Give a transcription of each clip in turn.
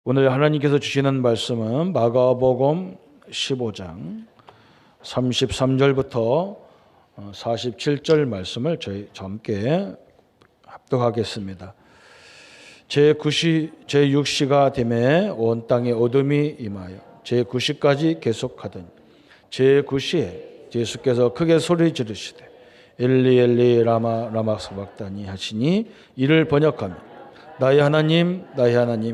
오늘 하나님께서 주시는 말씀은 마가복음 15장 33절부터 47절 말씀을 저희 함께 합독하겠습니다. 제6시가 되매 온 땅에 어둠이 임하여 제9시까지 계속하더니 제9시에 예수께서 크게 소리 지르시되 엘리 엘리 라마 라마 사박다니 하시니 이를 번역하며 나의 하나님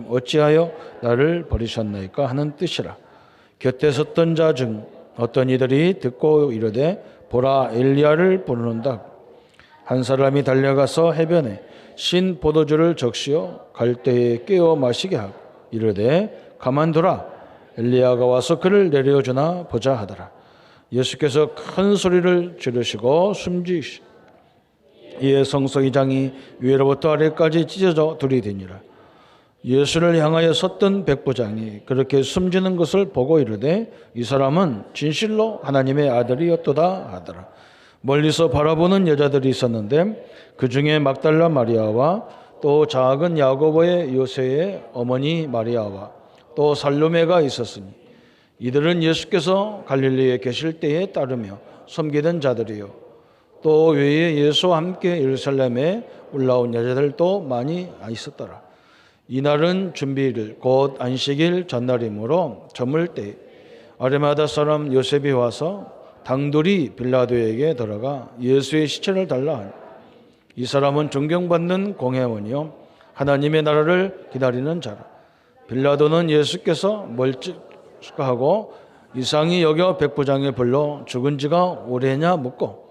어찌하여 나를 버리셨나이까 하는 뜻이라. 곁에 섰던 자 중 어떤 이들이 듣고 이르되 보라 엘리야를 부르는다. 한 사람이 달려가서 해변에 신 포도주를 적시어 갈대에 깨어 마시게 하고 이르되 가만두라 엘리야가 와서 그를 내려주나 보자 하더라. 예수께서 큰 소리를 지르시고 숨지시고 이에 성소의장이 위로부터 아래까지 찢어져 둘이 되니라. 예수를 향하여 섰던 백부장이 그렇게 숨지는 것을 보고 이르되 이 사람은 진실로 하나님의 아들이었도다 하더라. 멀리서 바라보는 여자들이 있었는데 그 중에 막달라 마리아와 또 작은 야고보의 요새의 어머니 마리아와 또 살로메가 있었으니 이들은 예수께서 갈릴리에 계실 때에 따르며 섬기던 자들이요 또 외에 예수와 함께 예루살렘에 올라온 여자들도 많이 있었더라. 이날은 준비일 곧 안식일 전날이므로 저물 때 아리마다 사람 요셉이 와서 당돌이 빌라도에게 들어가 예수의 시체를 달라 하니 이 사람은 존경받는 공회원이요 하나님의 나라를 기다리는 자라. 빌라도는 예수께서 멀찍하고 이상히 여겨 백부장을 불러 죽은 지가 오래냐 묻고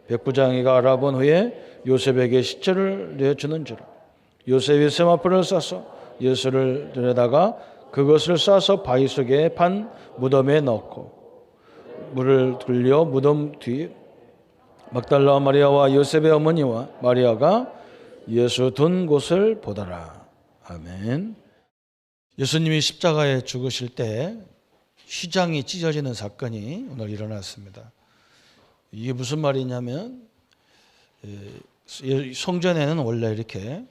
백부장이가 알아본 후에 요셉에게 시체를 내주는지라. 요셉이 세마포를 싸서 예수를 들여다가 그것을 싸서 바위 속에 판 무덤에 넣고 물을 돌려 무덤 뒤 막달라 마리아와 요셉의 어머니와 마리아가 예수 둔 곳을 보더라. 아멘. 예수님이 십자가에 죽으실 때 휘장이 찢어지는 사건이 오늘 일어났습니다. 이게 무슨 말이냐면 성전에는 원래 이렇게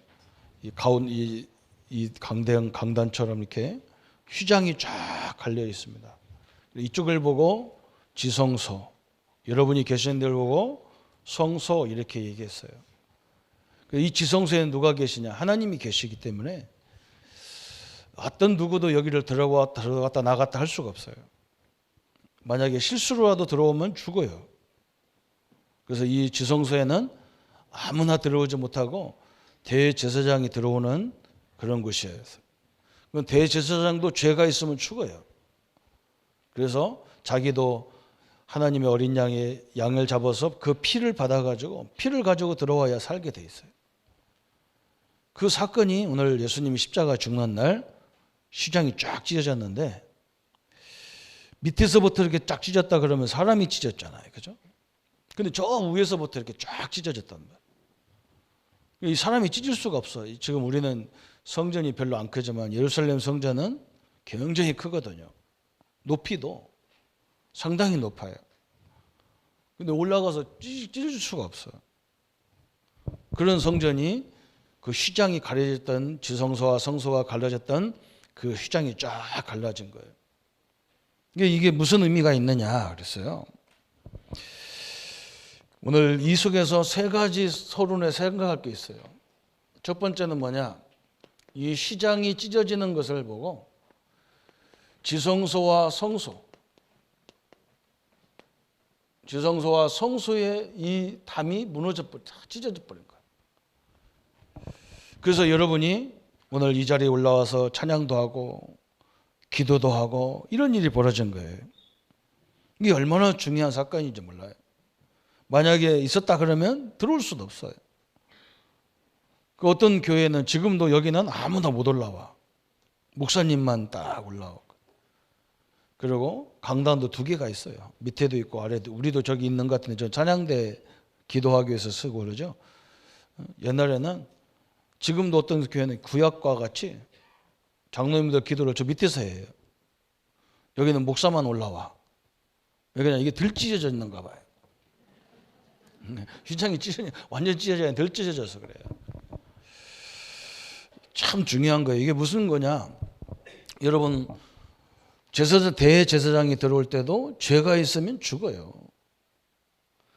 이 강단처럼 이렇게 휘장이 쫙 갈려 있습니다. 이쪽을 보고 지성소, 여러분이 계시는 데를 보고 성소 이렇게 얘기했어요. 이 지성소에는 누가 계시냐? 하나님이 계시기 때문에 어떤 누구도 여기를 들어갔다 나갔다 할 수가 없어요. 만약에 실수로라도 들어오면 죽어요. 그래서 이 지성소에는 아무나 들어오지 못하고 대제사장이 들어오는 그런 곳이에요. 대제사장도 죄가 있으면 죽어요. 그래서 자기도 하나님의 어린 양을 잡아서 그 피를 받아가지고 피를 가지고 들어와야 살게 돼 있어요. 그 사건이 오늘 예수님이 십자가 죽는 날 휘장이 쫙 찢어졌는데 밑에서부터 이렇게 쫙 찢었다 그러면 사람이 찢었잖아요. 그죠? 근데 저 위에서부터 이렇게 쫙 찢어졌단 말이에요. 이 사람이 찢을 수가 없어. 지금 우리는 성전이 별로 안 크지만 예루살렘 성전은 굉장히 크거든요. 높이도 상당히 높아요. 근데 올라가서 찢을 수가 없어. 그런 성전이 그 휘장이 가려졌던 지성소와 성소가 갈라졌던 그 휘장이 쫙 갈라진 거예요. 이게 무슨 의미가 있느냐 그랬어요. 오늘 이 속에서 세 가지 서론에 생각할 게 있어요. 첫 번째는 뭐냐? 이 휘장이 찢어지는 것을 보고 지성소와 성소의 이 담이 찢어져 버린 거예요. 그래서 여러분이 오늘 이 자리에 올라와서 찬양도 하고 기도도 하고 이런 일이 벌어진 거예요. 이게 얼마나 중요한 사건인지 몰라요. 만약에 있었다 그러면 들어올 수도 없어요. 그 어떤 교회는 지금도 여기는 아무나 못 올라와. 목사님만 딱 올라오고. 그리고 강단도 2개가 있어요. 밑에도 있고 아래도. 우리도 저기 있는 것 같은데 저 찬양대 기도하기 위해서 쓰고 그러죠. 옛날에는 지금도 어떤 교회는 구약과 같이 장로님들 기도를 저 밑에서 해요. 여기는 목사만 올라와. 여기는 이게 덜 찢어져 있는가 봐요. 휘장이 완전 찢어져야 덜 찢어져서 그래요. 참 중요한 거예요. 이게 무슨 거냐? 여러분 제사장 대제사장이 들어올 때도 죄가 있으면 죽어요.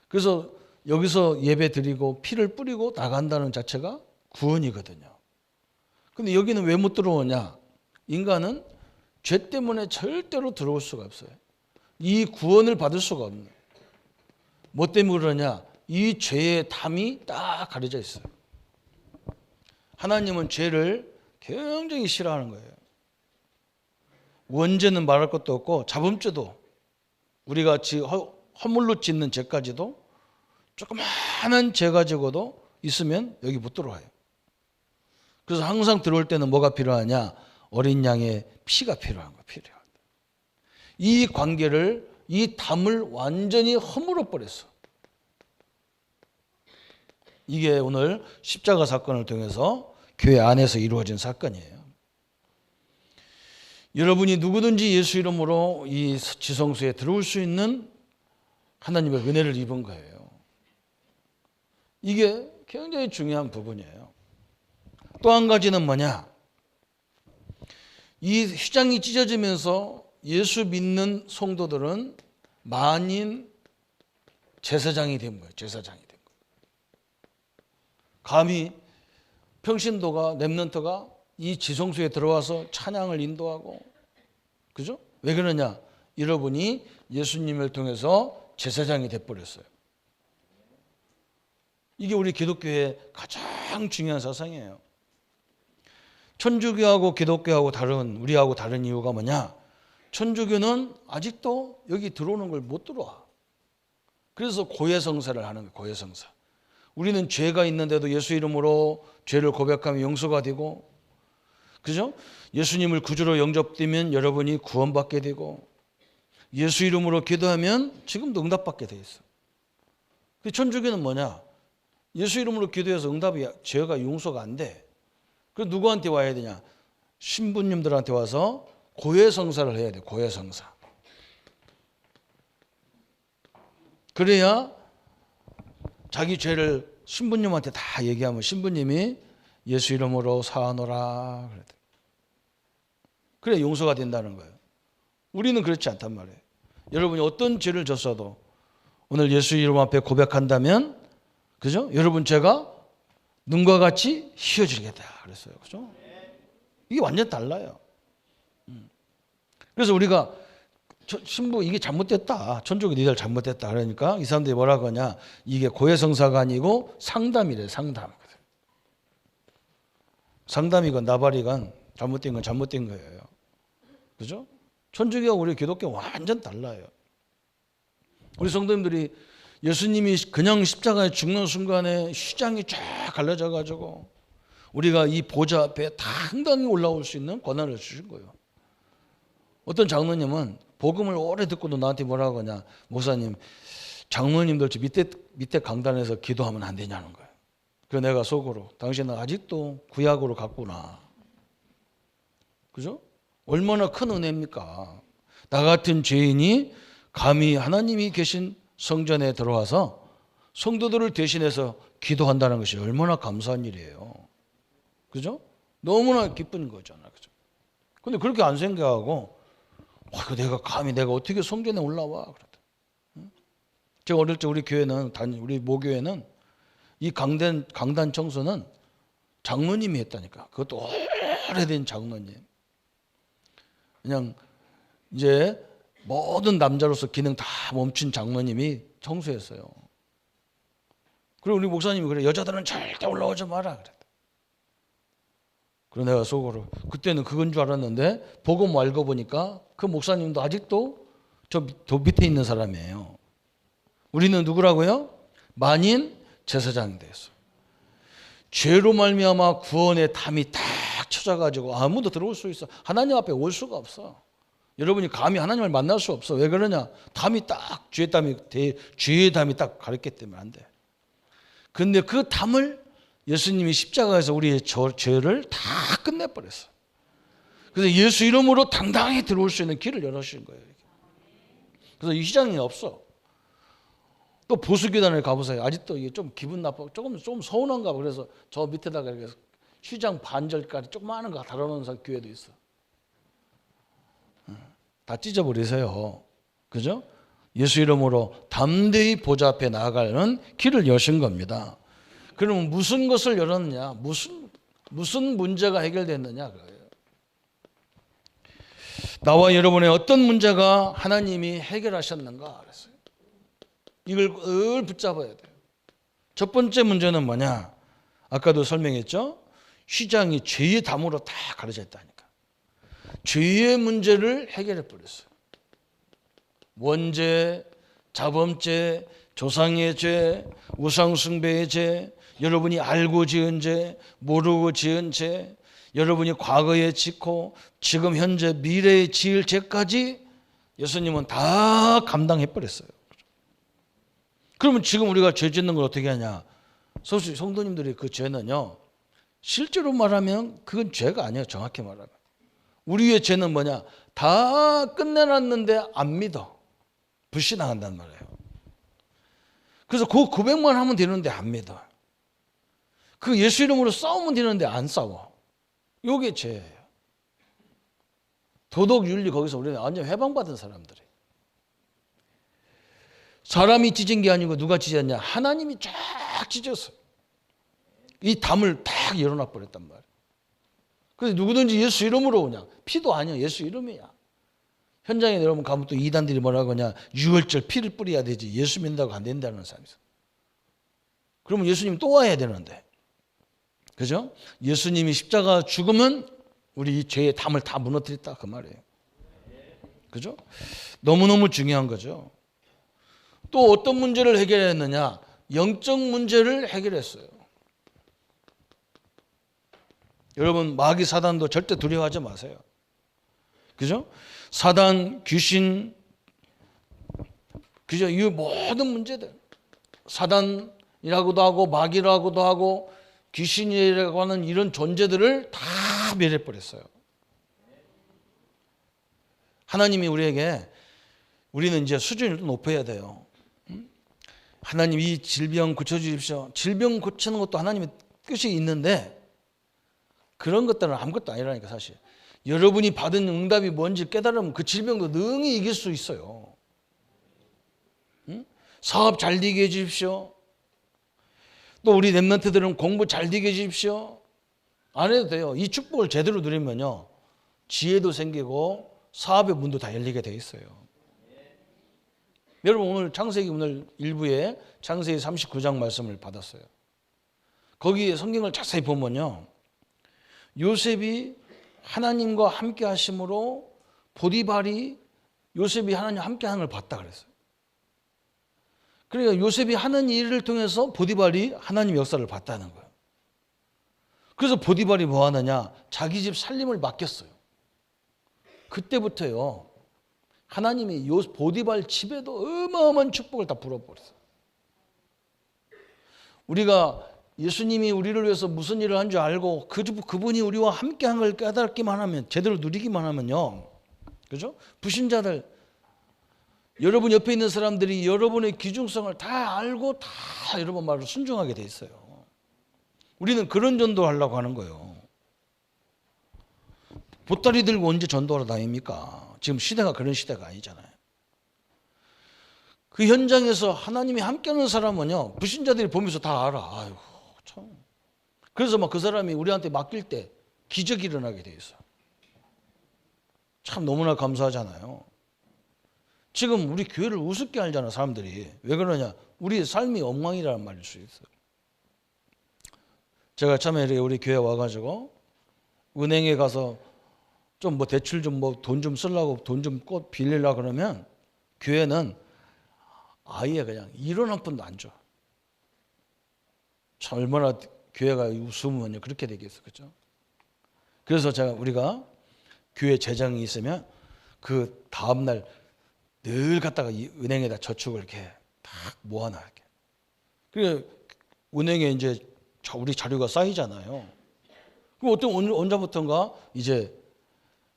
그래서 여기서 예배 드리고 피를 뿌리고 나간다는 자체가 구원이거든요. 근데 여기는 왜 못 들어오냐? 인간은 죄 때문에 절대로 들어올 수가 없어요. 이 구원을 받을 수가 없는. 뭐 때문에 그러냐? 이 죄의 담이 딱 가려져 있어요. 하나님은 죄를 굉장히 싫어하는 거예요. 원죄는 말할 것도 없고 자범죄도 우리가 허물로 짓는 죄까지도 조그마한 죄 가지고도 있으면 여기 못 들어와요. 그래서 항상 들어올 때는 뭐가 필요하냐? 어린 양의 피가 필요한 거예요. 이 관계를, 이 담을 완전히 허물어 버렸어. 이게 오늘 십자가 사건을 통해서 교회 안에서 이루어진 사건이에요. 여러분이 누구든지 예수 이름으로 이 지성소에 들어올 수 있는 하나님의 은혜를 입은 거예요. 이게 굉장히 중요한 부분이에요. 또 한 가지는 뭐냐? 이 휘장이 찢어지면서 예수 믿는 성도들은 만인 제사장이 된 거예요. 제사장이 된 거예요. 감히 평신도가 렘넌트가 이 지성소에 들어와서 찬양을 인도하고, 그죠? 왜 그러냐? 여러분이 예수님을 통해서 제사장이 돼버렸어요. 이게 우리 기독교의 가장 중요한 사상이에요. 천주교하고 기독교하고 우리하고 다른 이유가 뭐냐? 천주교는 아직도 여기 들어오는 걸 못 들어와. 그래서 고해성사를 하는 거예요. 고해성사. 우리는 죄가 있는데도 예수 이름으로 죄를 고백하면 용서가 되고, 그죠? 예수님을 구주로 영접되면 여러분이 구원받게 되고, 예수 이름으로 기도하면 지금도 응답받게 돼 있어. 천주교는 뭐냐? 예수 이름으로 기도해서 응답이, 죄가 용서가 안 돼. 그래서 누구한테 와야 되냐? 신부님들한테 와서 고해성사를 해야 돼. 고해성사. 그래야 자기 죄를 신부님한테 다 얘기하면 신부님이 예수 이름으로 사하노라 그래 용서가 된다는 거예요. 우리는 그렇지 않단 말이에요. 여러분이 어떤 죄를 졌어도 오늘 예수 이름 앞에 고백한다면, 그죠? 여러분 죄가 눈과 같이 희어지겠다 그랬어요. 그죠? 이게 완전 달라요. 그래서 우리가 신부 이게 잘못됐다. 천주교 니들 잘못됐다. 그러니까 이 사람들이 뭐라고 하냐? 이게 고해성사가 아니고 상담이래. 상담. 상담이건 나발이건 잘못된 건 잘못된 거예요. 그죠? 천주교와 우리 기독교 완전 달라요. 우리 성도님들이 예수님이 그냥 십자가에 죽는 순간에 휘장이 쫙 갈라져 가지고 우리가 이 보좌 앞에 당당히 올라올 수 있는 권한을 주신 거예요. 어떤 장로님은 복음을 오래 듣고도 나한테 뭐라고 하냐? 목사님, 장로님들 저 밑에 강단에서 기도하면 안 되냐는 거예요. 그래서 내가 속으로 당신은 아직도 구약으로 갔구나. 그죠? 얼마나 큰 은혜입니까? 나 같은 죄인이 감히 하나님이 계신 성전에 들어와서 성도들을 대신해서 기도한다는 것이 얼마나 감사한 일이에요. 그죠? 너무나 기쁜 거잖아요. 그죠? 근데 그렇게 안 생각하고 내가 어떻게 성전에 올라와? 그랬다. 제가 어릴 때 우리 모교회는 이 강단 청소는 장로님이 했다니까. 그것도 오래된 장로님. 그냥 이제 모든 남자로서 기능 다 멈춘 장로님이 청소했어요. 그리고 우리 목사님이 그래, 여자들은 절대 올라오지 마라 그랬다. 그래서 내가 속으로 그때는 그건 줄 알았는데 보고 알고 보니까 그 목사님도 아직도 저 밑에 있는 사람이에요. 우리는 누구라고요? 만인 제사장이 됐어. 죄로 말미암아 구원의 담이 딱 쳐져가지고 아무도 들어올 수 있어. 하나님 앞에 올 수가 없어. 여러분이 감히 하나님을 만날 수 없어. 왜 그러냐? 담이 딱 죄의 담이 딱 가렸기 때문에 안 돼. 근데 그 담을 예수님이 십자가에서 우리의 죄를 다 끝내버렸어. 그래서 예수 이름으로 당당히 들어올 수 있는 길을 열어주신 거예요. 그래서 이 휘장이 없어. 또 보수교단을 가보세요. 아직도 이게 좀 기분 나빠, 좀 서운한가 봐. 그래서 저 밑에다가 이렇게 휘장 반절까지 조그마한 거 달아놓은 교회도 있어. 다 찢어버리세요. 그죠? 예수 이름으로 담대히 보좌 앞에 나아가는 길을 여신 겁니다. 그러면 무슨 것을 열었느냐? 무슨 문제가 해결됐느냐? 나와 여러분의 어떤 문제가 하나님이 해결하셨는가? 그랬어요. 이걸 늘 붙잡아야 돼요. 첫 번째 문제는 뭐냐? 아까도 설명했죠? 휘장이 죄의 담으로 다 가려져 있다니까. 죄의 문제를 해결해 버렸어요. 원죄, 자범죄, 조상의 죄, 우상숭배의 죄, 여러분이 알고 지은 죄, 모르고 지은 죄, 여러분이 과거에 짓고 지금 현재 미래에 지을 죄까지 예수님은 다 감당해 버렸어요. 그러면 지금 우리가 죄 짓는 걸 어떻게 하냐? 성도님들이 그 죄는요, 실제로 말하면 그건 죄가 아니에요. 정확히 말하면 우리의 죄는 뭐냐? 다 끝내놨는데 안 믿어. 불신앙한단 말이에요. 그래서 그 고백만 하면 되는데 안 믿어. 그 예수 이름으로 싸우면 되는데 안 싸워. 이게 죄예요. 도덕 윤리 거기서 우리는 완전 해방받은 사람들이. 사람이 찢은 게 아니고 누가 찢었냐? 하나님이 쫙 찢었어요. 이 담을 딱 열어놔 버렸단 말이에요. 그래서 누구든지 예수 이름으로 그냥 피도 아니야. 예수 이름이야. 현장에 여러분 가면 또 이단들이 뭐라고 하냐? 유월절 피를 뿌려야 되지. 예수 믿는다고 안 된다는 사람이 있어. 그러면 예수님 또 와야 되는데. 그죠? 예수님이 십자가 죽으면 우리 이 죄의 담을 다 무너뜨렸다 그 말이에요. 그죠? 너무너무 중요한 거죠. 또 어떤 문제를 해결했느냐? 영적 문제를 해결했어요. 여러분 마귀 사단도 절대 두려워하지 마세요. 그죠? 사단, 귀신, 그죠? 이 모든 문제들, 사단이라고도 하고 마귀라고도 하고 귀신이라고 하는 이런 존재들을 다 멸해버렸어요. 하나님이 우리는 이제 수준을 높여야 돼요. 하나님 이 질병 고쳐주십시오. 질병 고치는 것도 하나님의 뜻이 있는데 그런 것들은 아무것도 아니라니까 사실. 여러분이 받은 응답이 뭔지 깨달으면 그 질병도 능히 이길 수 있어요. 사업 잘 되게 해주십시오. 또 우리 랩런트들은 공부 잘 되게 해주십시오. 안 해도 돼요. 이 축복을 제대로 누리면요, 지혜도 생기고 사업의 문도 다 열리게 돼 있어요. 여러분 오늘 창세기 오늘 일부에 창세기 39장 말씀을 받았어요. 거기에 성경을 자세히 보면요, 요셉이 하나님과 함께 하심으로 보디발이 요셉이 하나님과 함께 하는 걸 봤다 그랬어요. 그러니까 요셉이 하는 일을 통해서 보디발이 하나님 역사를 봤다는 거예요. 그래서 보디발이 뭐 하느냐? 자기 집 살림을 맡겼어요. 그때부터요, 하나님이 보디발 집에도 어마어마한 축복을 다 불어버렸어요. 우리가 예수님이 우리를 위해서 무슨 일을 한 줄 알고 그분이 우리와 함께 한 걸 깨닫기만 하면, 제대로 누리기만 하면요, 그죠? 불신자들, 여러분 옆에 있는 사람들이 여러분의 귀중성을 다 알고 다 여러분 말을 순종하게 돼 있어요. 우리는 그런 전도하려고 하는 거예요. 보따리 들고 언제 전도하러 다닙니까? 지금 시대가 그런 시대가 아니잖아요. 그 현장에서 하나님이 함께하는 사람은요, 불신자들이 보면서 다 알아. 아이고 참. 그래서 막 그 사람이 우리한테 맡길 때 기적이 일어나게 돼 있어요. 참 너무나 감사하잖아요. 지금 우리 교회를 우습게 알잖아 사람들이. 왜 그러냐? 우리의 삶이 엉망이라는 말일 수 있어요. 제가 참에 우리 교회 와가지고 은행에 가서 좀 뭐 대출 좀 뭐 돈 좀 쓰려고 돈 좀 꼭 빌리려고 그러면 교회는 아예 그냥 1원 한 푼도 안 줘. 참 얼마나 교회가 우스우면요 그렇게 되겠어, 그렇죠? 그래서 우리가 교회 재정이 있으면 그 다음 날 늘 갔다가 이 은행에다 저축을 이렇게 딱 모아놔 이렇게. 그래 은행에 이제 우리 자료가 쌓이잖아요. 그럼 어떤 언제부턴가 이제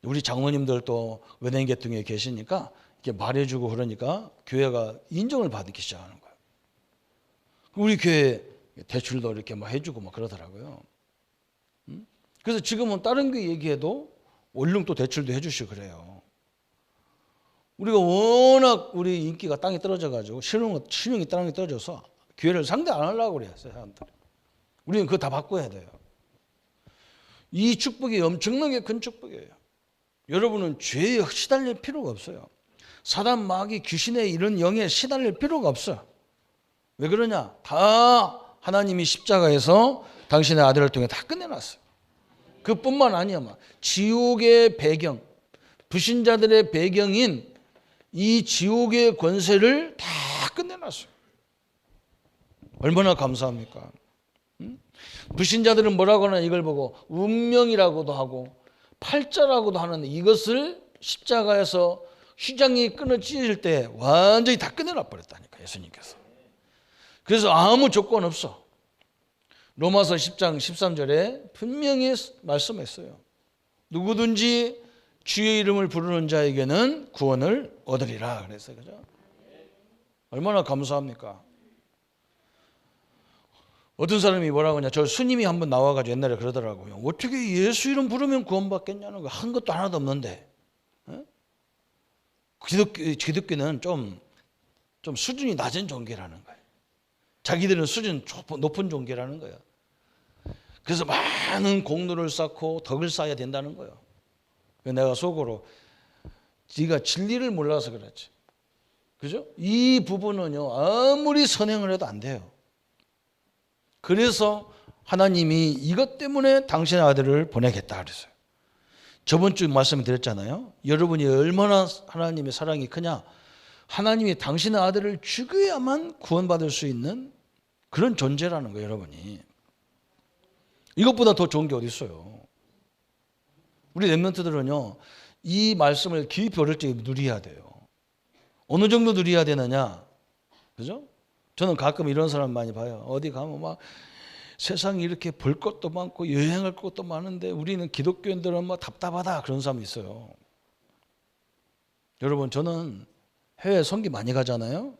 우리 장로님들 또 은행 계통에 계시니까 이렇게 말해주고 그러니까 교회가 인정을 받기 시작하는 거예요. 우리 교회 대출도 이렇게 막 해주고 막 그러더라고요. 그래서 지금은 다른 교회 얘기해도 얼른 또 대출도 해주시고 그래요. 우리가 워낙 우리 인기가 땅에 떨어져가지고 신용이 땅에 떨어져서 교회를 상대 안 하려고 그래요, 사람들이. 우리는 그거 다 바꿔야 돼요. 이 축복이 엄청나게 큰 축복이에요. 여러분은 죄에 시달릴 필요가 없어요. 사단, 마귀, 귀신의 이런 영에 시달릴 필요가 없어요. 왜 그러냐? 다 하나님이 십자가에서 당신의 아들을 통해 다 끝내놨어요. 그뿐만 아니야. 지옥의 배경, 불신자들의 배경인 이 지옥의 권세를 다 끝내놨어요. 얼마나 감사합니까? 불신자들은 뭐라고 하나 이걸 보고 운명이라고도 하고 팔자라고도 하는데 이것을 십자가에서 휘장이 끊어지질 때 완전히 다 끝내놔 버렸다니까, 예수님께서. 그래서 아무 조건 없어. 로마서 10장 13절에 분명히 말씀했어요. 누구든지 주의 이름을 부르는 자에게는 구원을 얻으리라 그랬어요. 그죠? 얼마나 감사합니까? 어떤 사람이 뭐라고 하냐, 저 스님이 한번 나와가지고 옛날에 그러더라고요. 어떻게 예수 이름 부르면 구원받겠냐는 거, 한 것도 하나도 없는데. 기독교는 좀 수준이 낮은 종교라는 거예요. 자기들은 수준 높은 종교라는 거예요. 그래서 많은 공로를 쌓고 덕을 쌓아야 된다는 거예요. 내가 속으로 네가 진리를 몰라서 그렇지. 그죠? 이 부분은요, 아무리 선행을 해도 안 돼요. 그래서 하나님이 이것 때문에 당신의 아들을 보내겠다 그랬어요. 저번 주 말씀을 드렸잖아요. 여러분이 얼마나 하나님의 사랑이 크냐. 하나님이 당신의 아들을 죽여야만 구원받을 수 있는 그런 존재라는 거예요, 여러분이. 이것보다 더 좋은 게 어디 있어요. 우리 렘넌트들은요, 이 말씀을 깊이 어릴 때 누려야 돼요. 어느 정도 누려야 되느냐, 그죠? 저는 가끔 이런 사람 많이 봐요. 어디 가면 막 세상에 이렇게 볼 것도 많고 여행할 것도 많은데 우리는 기독교인들은 막 답답하다 그런 사람이 있어요. 여러분, 저는 해외 선교 많이 가잖아요.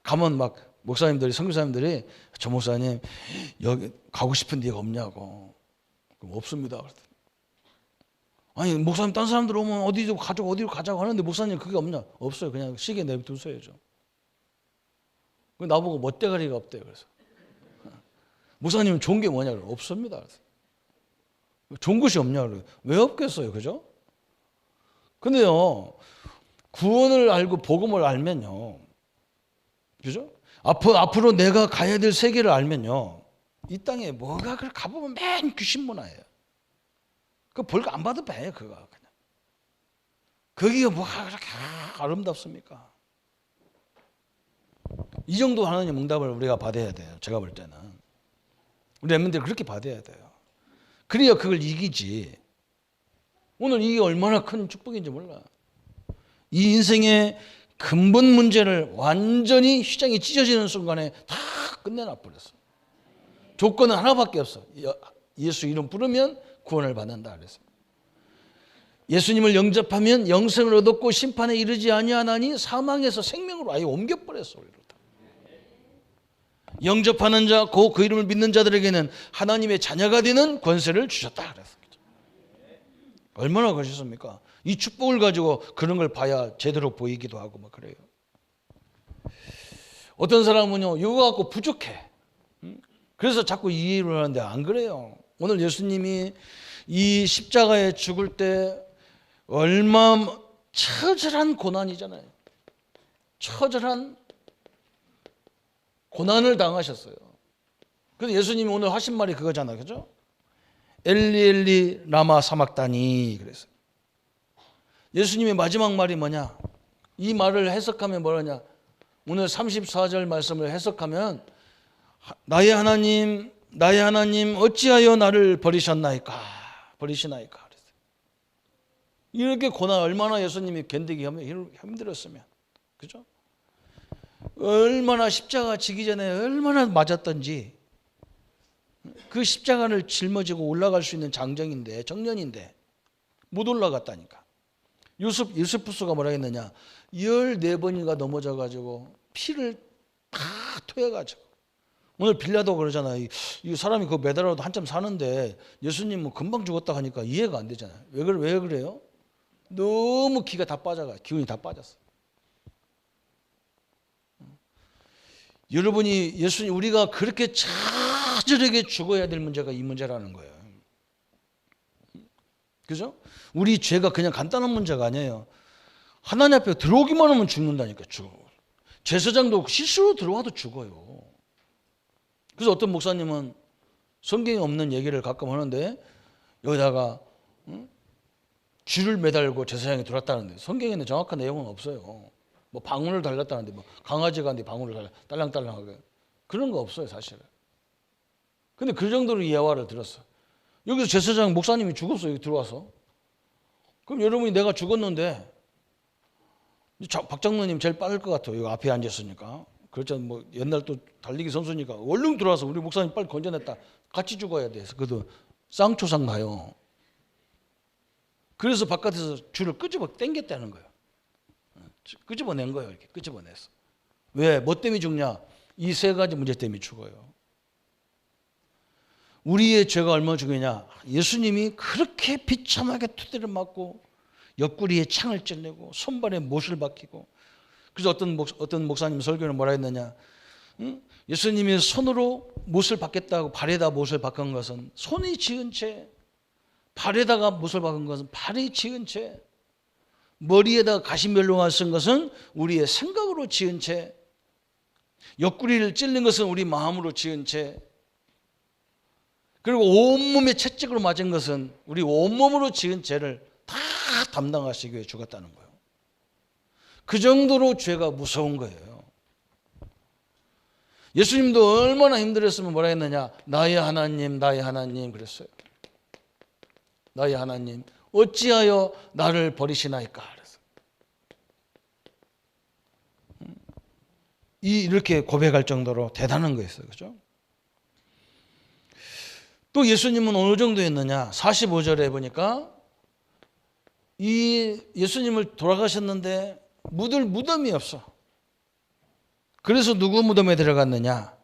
가면 막 목사님들이, 선교사님들이 저 목사님 여기 가고 싶은 데가 없냐고. 그럼 없습니다. 아니 목사님 딴 사람들 오면 어디로 가자고 하는데 목사님 그게 없냐? 없어요. 그냥 시계 내두셔야죠. 나보고 멋대가리가 없대요. 그래서 목사님은 좋은 게 뭐냐? 그래요. 없습니다. 그래서. 좋은 것이 없냐? 그래요. 왜 없겠어요, 그죠? 근데요, 구원을 알고 복음을 알면요, 그죠? 앞으로 내가 가야 될 세계를 알면요, 이 땅에 뭐가 그렇게 가보면 맨 귀신 문화예요. 그 벌금 안 받아도 돼, 그거 그냥. 거기가 뭐가 그렇게 아름답습니까? 이 정도 하나님 응답을 우리가 받아야 돼요. 제가 볼 때는 우리 렘넌트들 그렇게 받아야 돼요. 그래야 그걸 이기지. 오늘 이게 얼마나 큰 축복인지 몰라. 이 인생의 근본 문제를 완전히 휘장이 찢어지는 순간에 다 끝내놔 버렸어. 조건은 하나밖에 없어. 예수 이름 부르면 구원을 받는다 그랬어요. 예수님을 영접하면 영생을 얻었고 심판에 이르지 아니하나니 사망에서 생명으로 아예 옮겨버렸어. 영접하는 자, 그 이름을 믿는 자들에게는 하나님의 자녀가 되는 권세를 주셨다 그랬어요. 얼마나 멋있습니까? 이 축복을 가지고 그런 걸 봐야 제대로 보이기도 하고 막 그래요. 어떤 사람은요, 이거 갖고 부족해. 그래서 자꾸 이해를 하는데 안 그래요. 오늘 예수님이 이 십자가에 죽을 때 얼마 처절한 고난이잖아요. 처절한 고난을 당하셨어요. 그래서 예수님이 오늘 하신 말이 그거잖아요. 그죠? 엘리 엘리 라마 사막다니 그랬어요. 예수님의 마지막 말이 뭐냐? 이 말을 해석하면 뭐냐? 오늘 34절 말씀을 해석하면 나의 하나님 어찌하여 나를 버리시나이까? 그랬어요. 이렇게 고난 얼마나 예수님이 견디기 힘들었으면, 그죠? 얼마나 십자가 지기 전에 얼마나 맞았던지, 그 십자가를 짊어지고 올라갈 수 있는 장정인데, 정년인데 못 올라갔다니까. 유스푸스가 뭐라 했느냐? 14번이가 넘어져가지고 피를 다 토해가지고. 오늘 빌라도 그러잖아요. 이 사람이 그거 매달아도 한참 사는데 예수님은 금방 죽었다 하니까 이해가 안 되잖아요. 왜 그래요? 너무 기가 다 빠져가, 기운이 다 빠졌어. 여러분이 예수님, 우리가 그렇게 자절하게 죽어야 될 문제가 이 문제라는 거예요. 그죠? 우리 죄가 그냥 간단한 문제가 아니에요. 하나님 앞에 들어오기만 하면 죽는다니까. 제사장도 실수로 들어와도 죽어요. 그래서 어떤 목사님은 성경에 없는 얘기를 가끔 하는데, 여기다가 쥐를 매달고 제사장이 들어왔다는데 성경에는 정확한 내용은 없어요. 뭐 방울을 달랐다는데, 뭐 강아지가 한데 방울을 딸랑딸랑하게, 그런 거 없어요 사실은. 근데 그 정도로 예화를 들었어. 여기서 제사장 목사님이 죽었어, 여기 들어와서. 그럼 여러분이 내가 죽었는데, 박 장로님 제일 빠를 것 같아요. 여기 앞에 앉았으니까. 그렇죠. 뭐 옛날 또 달리기 선수니까 얼른 들어와서 우리 목사님 빨리 건져냈다. 같이 죽어야 돼. 그래도 쌍초상 나요. 그래서 바깥에서 줄을 끄집어 당겼다는 거예요. 끄집어낸 거예요. 이렇게 끄집어냈어. 왜? 뭐 때문에 죽냐? 이 세 가지 문제 때문에 죽어요. 우리의 죄가 얼마나 중요하냐? 예수님이 그렇게 비참하게 투대를 맞고 옆구리에 창을 찔내고 손발에 못을 박히고, 그래서 어떤 목사님 설교는 뭐라 했느냐? 예수님이 손으로 못을 박겠다고 발에다 못을 박은 것은 손이 지은 채, 발에다가 못을 박은 것은 발이 지은 채, 머리에다가 가시멜로만 쓴 것은 우리의 생각으로 지은 채, 옆구리를 찔린 것은 우리 마음으로 지은 채, 그리고 온몸에 채찍으로 맞은 것은 우리 온몸으로 지은 죄를 다 담당하시기 위해 죽었다는 거예요. 그 정도로 죄가 무서운 거예요. 예수님도 얼마나 힘들었으면 뭐라 했느냐? 나의 하나님, 나의 하나님 그랬어요. 나의 하나님, 어찌하여 나를 버리시나이까? 그래서 이렇게 고백할 정도로 대단한 거였어요. 그죠? 또 예수님은 어느 정도 했느냐? 45절에 보니까 이 예수님을 돌아가셨는데 묻을 무덤이 없어. 그래서 누구 무덤에 들어갔느냐?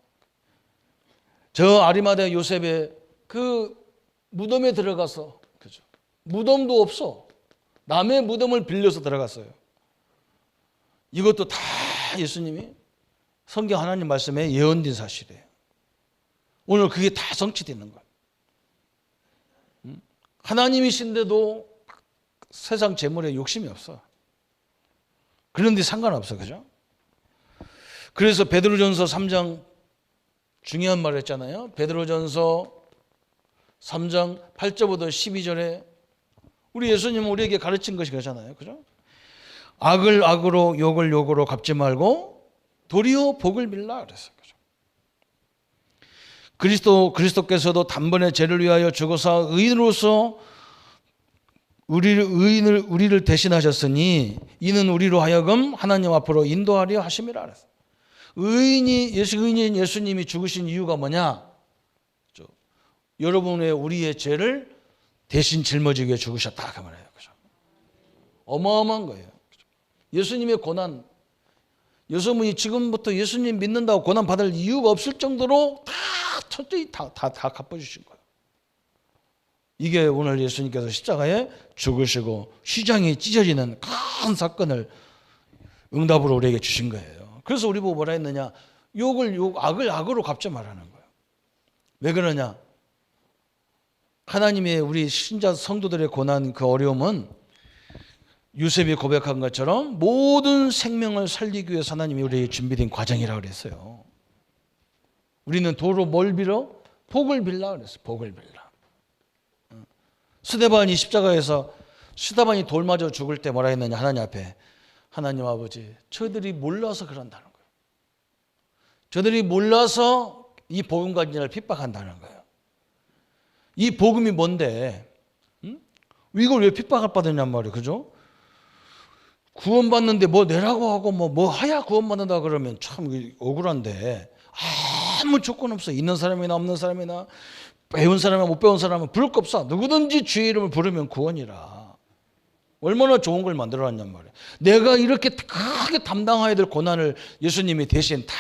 저 아리마대 요셉의 그 무덤에 들어가서, 그죠? 무덤도 없어. 남의 무덤을 빌려서 들어갔어요. 이것도 다 예수님이 성경 하나님 말씀에 예언된 사실이에요. 오늘 그게 다 성취되는 거예요. 하나님이신데도 세상 재물에 욕심이 없어. 그런데 상관없어. 그죠? 그래서 베드로전서 3장 중요한 말을 했잖아요. 베드로전서 3장 8절부터 12절에 우리 예수님은 우리에게 가르친 것이 그잖아요. 그죠? 악을 악으로 욕을 욕으로 갚지 말고 도리어 복을 빌라 그랬어요. 그리스도께서도 단번에 죄를 위하여 죽어서 의인으로서 우리를 대신하셨으니 이는 우리로 하여금 하나님 앞으로 인도하려 하심이라 그랬어요. 의인인 예수님이 죽으신 이유가 뭐냐? 여러분의 우리의 죄를 대신 짊어지기 위해 죽으셨다 그 말이에요. 그죠? 어마어마한 거예요. 그죠? 예수님의 고난, 여러분이 지금부터 예수님 믿는다고 고난 받을 이유가 없을 정도로 철저히 다 갚아주신 거예요. 이게 오늘 예수님께서 십자가에 죽으시고 휘장이 찢어지는 큰 사건을 응답으로 우리에게 주신 거예요. 그래서 우리 보고 뭐라 했느냐? 악을 악으로 갚지 말라는 거예요. 왜 그러냐? 하나님의 우리 신자 성도들의 고난, 그 어려움은 요셉이 고백한 것처럼 모든 생명을 살리기 위해서 하나님이 우리에게 준비된 과정이라고 그랬어요. 우리는 도로 뭘 빌어? 복을 빌라 그랬어요. 복을 빌라. 스데반이 십자가에서 스데반이 돌 맞아 죽을 때 뭐라 했느냐? 하나님 앞에, 하나님 아버지, 저들이 몰라서 그런다는 거예요. 저들이 몰라서 이 복음 가진 자를 핍박한다는 거예요. 이 복음이 뭔데? 이걸 왜 핍박을 받느냔 말이에요. 그죠? 구원받는데 뭐 내라고 하고 뭐 하야 구원받는다 그러면 참 억울한데, 아무 조건 없어. 있는 사람이나 없는 사람이나 배운 사람이나 못 배운 사람은 부를 거 없어. 누구든지 주의 이름을 부르면 구원이라. 얼마나 좋은 걸 만들어놨냔 말이에요. 내가 이렇게 크게 담당해야 될 고난을 예수님이 대신 다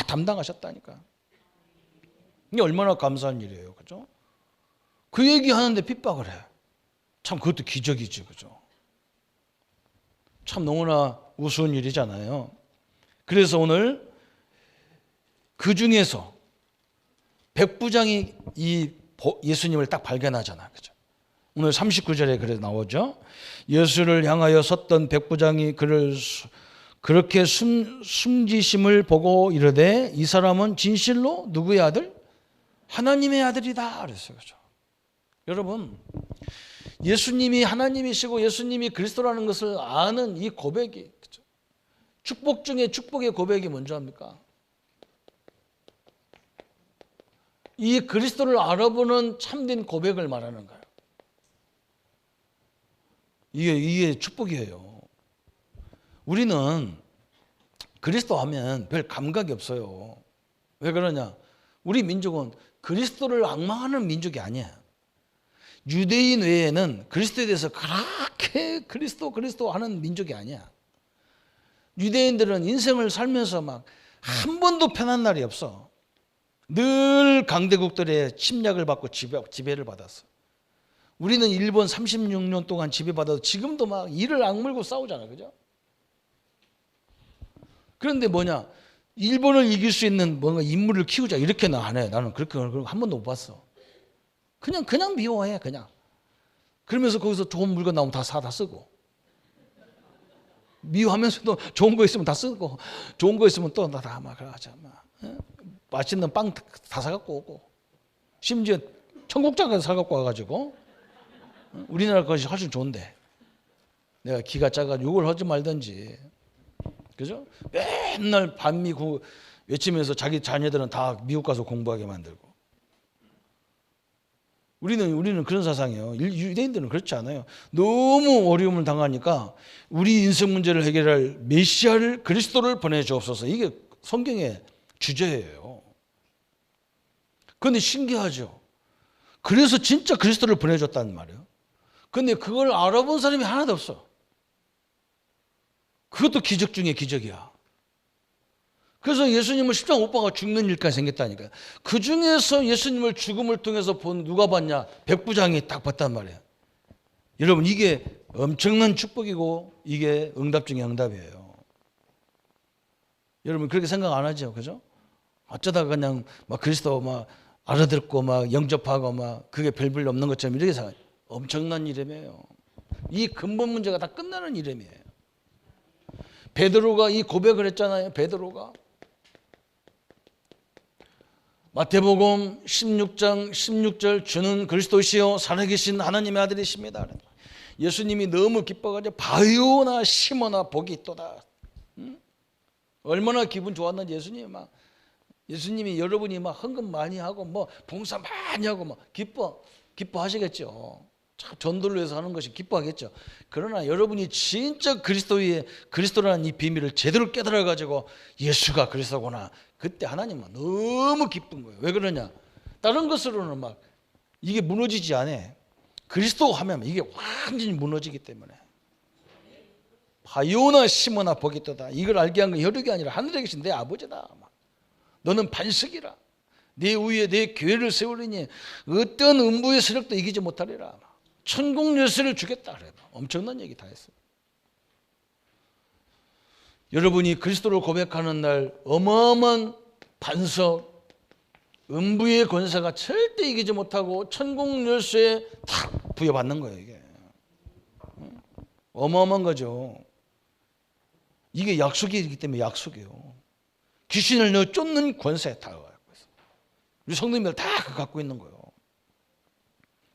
담당하셨다니까. 이게 얼마나 감사한 일이에요. 그죠? 그 얘기하는데 핍박을 해. 참 그것도 기적이지. 그죠? 참 너무나 우스운 일이잖아요. 그래서 오늘 그 중에서 백부장이 이 예수님을 딱 발견하잖아. 그죠? 오늘 39절에 그래 나오죠. 예수를 향하여 섰던 백부장이 그를 그렇게 숨지심을 보고 이르되 이 사람은 진실로 누구의 아들? 하나님의 아들이다 그랬어요. 그죠? 여러분, 예수님이 하나님이시고 예수님이 그리스도라는 것을 아는 이 고백이, 그죠? 축복 중에 축복의 고백이 뭔지 압니까? 이 그리스도를 알아보는 참된 고백을 말하는 거예요. 이게 축복이에요. 우리는 그리스도 하면 별 감각이 없어요. 왜 그러냐? 우리 민족은 그리스도를 앙망하는 민족이 아니야. 유대인 외에는 그리스도에 대해서 그렇게 그리스도 하는 민족이 아니야. 유대인들은 인생을 살면서 막 한 번도 편한 날이 없어. 늘 강대국들의 침략을 받고 지배를 받았어. 우리는 일본 36년 동안 지배받아도 지금도 막 이를 악물고 싸우잖아. 그죠? 그런데 뭐냐? 일본을 이길 수 있는 뭔가 인물을 키우자 이렇게는 안 해. 나는 그렇게 한 번도 못 봤어. 그냥 미워해. 그냥. 그러면서 거기서 좋은 물건 나오면 다 쓰고. 미워하면서도 좋은 거 있으면 다 쓰고, 좋은 거 있으면 또 다 막 그러자 막. 맛있는 빵 다 사갖고 오고, 심지어 청국장까지 사갖고 와가지고. 우리나라 것이 훨씬 좋은데 내가 기가 작아서 욕을 하지 말든지, 그죠? 맨날 반미구 외치면서 자기 자녀들은 다 미국 가서 공부하게 만들고. 우리는 그런 사상이에요. 유대인들은 그렇지 않아요. 너무 어려움을 당하니까 우리 인생 문제를 해결할 메시아를, 그리스도를 보내주옵소서. 이게 성경의 주제예요. 그런데 신기하죠. 그래서 진짜 그리스도를 보내줬다는 말이에요. 근데 그걸 알아본 사람이 하나도 없어. 그것도 기적 중에 기적이야. 그래서 예수님을 십자가 못 박아 죽는 일까지 생겼다니까요. 그 중에서 예수님을 죽음을 통해서 본 누가 봤냐? 백부장이 딱 봤단 말이에요. 여러분, 이게 엄청난 축복이고 이게 응답 중에 응답이에요. 여러분 그렇게 생각 안 하죠, 그죠? 어쩌다가 그냥 막 그리스도 막 알아듣고 막 영접하고 막 그게 별별 없는 것처럼 이렇게 생각해요. 엄청난 이름이에요. 이 근본 문제가 다 끝나는 이름이에요. 베드로가 이 고백을 했잖아요. 베드로가 마태복음 16장 16절 주는 그리스도시요 살아계신 하나님의 아들이십니다. 예수님이 너무 기뻐가지고 바요나 시모나 복이 있도다. 얼마나 기분 좋았는지 예수님이 여러분이 막 헌금 많이 하고 뭐 봉사 많이 하고 막 기뻐하시겠죠. 참 전도를 위해서 하는 것이 기뻐하겠죠. 그러나 여러분이 진짜 그리스도라는 이 비밀을 제대로 깨달아 가지고 예수가 그리스도구나. 그때 하나님은 너무 기쁜 거예요. 왜 그러냐? 다른 것으로는 막 이게 무너지지 않아. 그리스도 하면 이게 완전히 무너지기 때문에. 바요나 시모나 복이 있도다. 이걸 알게 한 건 혈육이 아니라 하늘에 계신 내 아버지다. 너는 반석이라. 내 위에 내 교회를 세우리니 어떤 음부의 세력도 이기지 못하리라. 천국 열쇠를 주겠다. 그래. 엄청난 얘기 다 했어요. 여러분이 그리스도를 고백하는 날 어마어마한 반석, 음부의 권세가 절대 이기지 못하고 천국 열쇠에 탁 부여받는 거예요. 이게 어마어마한 거죠. 이게 약속이기 때문에 약속이에요. 귀신을 넣어 쫓는 권세 다 갖고 있어. 우리 성도님들 다 갖고 있는 거예요.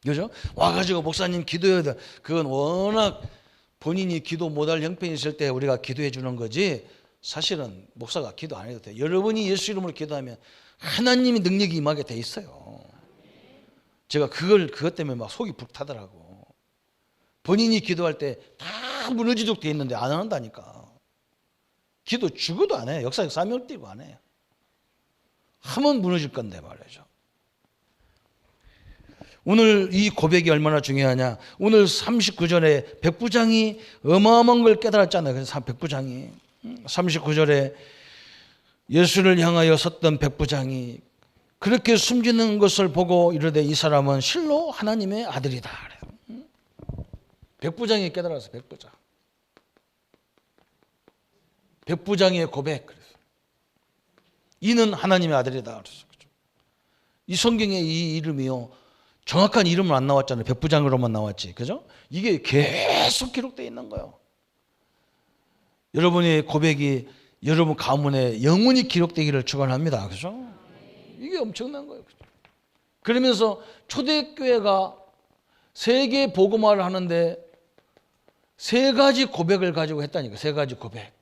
그죠? 와가지고 목사님 기도해야 돼. 그건 워낙 본인이 기도 못할 형편이 있을 때 우리가 기도해 주는 거지, 사실은 목사가 기도 안 해도 돼. 여러분이 예수 이름으로 기도하면 하나님의 능력이 임하게 돼 있어요. 제가 그것 때문에 막 속이 불타더라고. 본인이 기도할 때 다 무너지도록 돼 있는데 안 한다니까. 기도 죽어도 안 해요. 역사에 사명 띄고 안 해요. 하면 무너질 건데 말이죠. 오늘 이 고백이 얼마나 중요하냐. 오늘 39절에 백부장이 어마어마한 걸 깨달았잖아요. 그래서 백부장이 39절에 예수를 향하여 섰던 백부장이 그렇게 숨기는 것을 보고 이르되 이 사람은 실로 하나님의 아들이다. 백부장이 깨달았어. 백부장. 백부장의 고백. 그래서 이는 하나님의 아들이다. 그래서 이 성경에 이 이름이요, 정확한 이름은 안 나왔잖아요. 백부장으로만 나왔지, 그죠? 이게 계속 기록되어 있는 거예요. 여러분의 고백이 여러분 가문에 영원히 기록되기를 축원합니다. 그죠? 이게 엄청난 거예요. 그러면서 초대교회가 세계 복음화를 하는데 세 가지 고백을 가지고 했다니까. 세 가지 고백.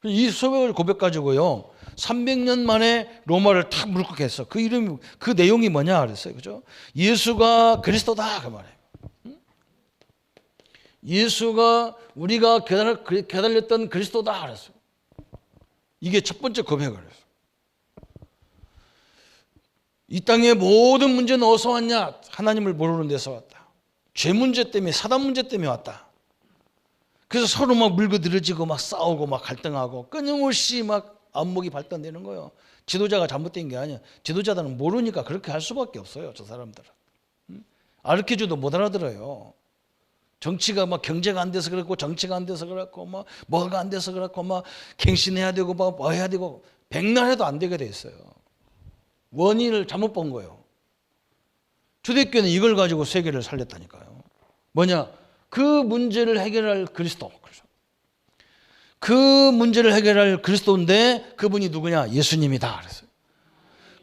이 소백을 고백 가지고요 300년 만에 로마를 탁 물컥했어. 그 이름, 그 내용이 뭐냐 그랬어요. 그죠? 예수가 그리스도다 그 말이에요. 예수가 우리가 겨달렸던 그리스도다 그랬어요. 이게 첫 번째 고백을 했어요. 이 땅의 모든 문제는 어디서 왔냐? 하나님을 모르는 데서 왔다. 죄 문제 때문에, 사단 문제 때문에 왔다. 그래서 서로 막 물고 늘어지고 막 싸우고 막 갈등하고 끊임없이 막 안목이 발달되는 거예요. 지도자가 잘못된 게 아니야. 지도자들은 모르니까 그렇게 할 수밖에 없어요. 저 사람들은. 알려줘도 못 알아들어요. 정치가 막 경제가 안 돼서 그렇고 정치가 안 돼서 그렇고 막 뭐가 안 돼서 그렇고 막 갱신해야 되고 뭐 해야 되고 백날 해도 안 되게 돼 있어요. 원인을 잘못 본 거예요. 초대교회는 이걸 가지고 세계를 살렸다니까요. 뭐냐? 그 문제를 해결할 그리스도. 그 문제를 해결할 그리스도인데 그분이 누구냐? 예수님이다 그랬어요.